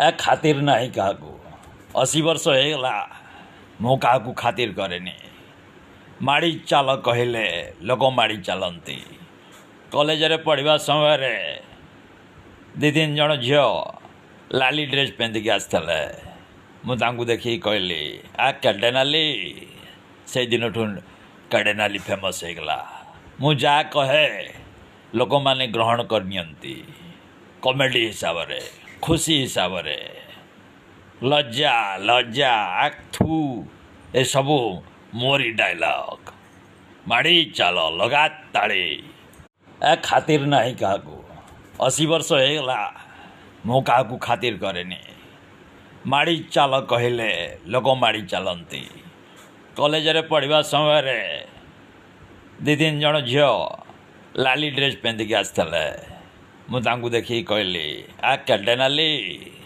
ए खातिर नहीं क्या 80 वर्ष होगा मु क्या खातिर करेनि माड़ी चाल कहले लोक माड़ी चलती कॉलेज रे पढ़ा समय दी तीन जन झील लाली ड्रेस पिंधिकी आसते मुझे देखी कहली आ केडे नाली से दिन केडे नाली फेमस होगला मु जा कहे लोक मैंने ग्रहण करनी कॉमेडी हिसाब रे खुशी हिसाब रे लज्जा लज्जा थू ए सबू मोरी डायलॉग माड़ी चाल लगा ताड़ी ए खातिर नहीं क्या 80 वर्ष होगा मु क्या खातिर करेनि माड़ी चाल कहले लोक माड़ी चलती कॉलेज रे पढ़ा समय दी तीन जन झील लाली ड्रेस पिंधिकी आसते मुझे देखी कहली आ केडे नाली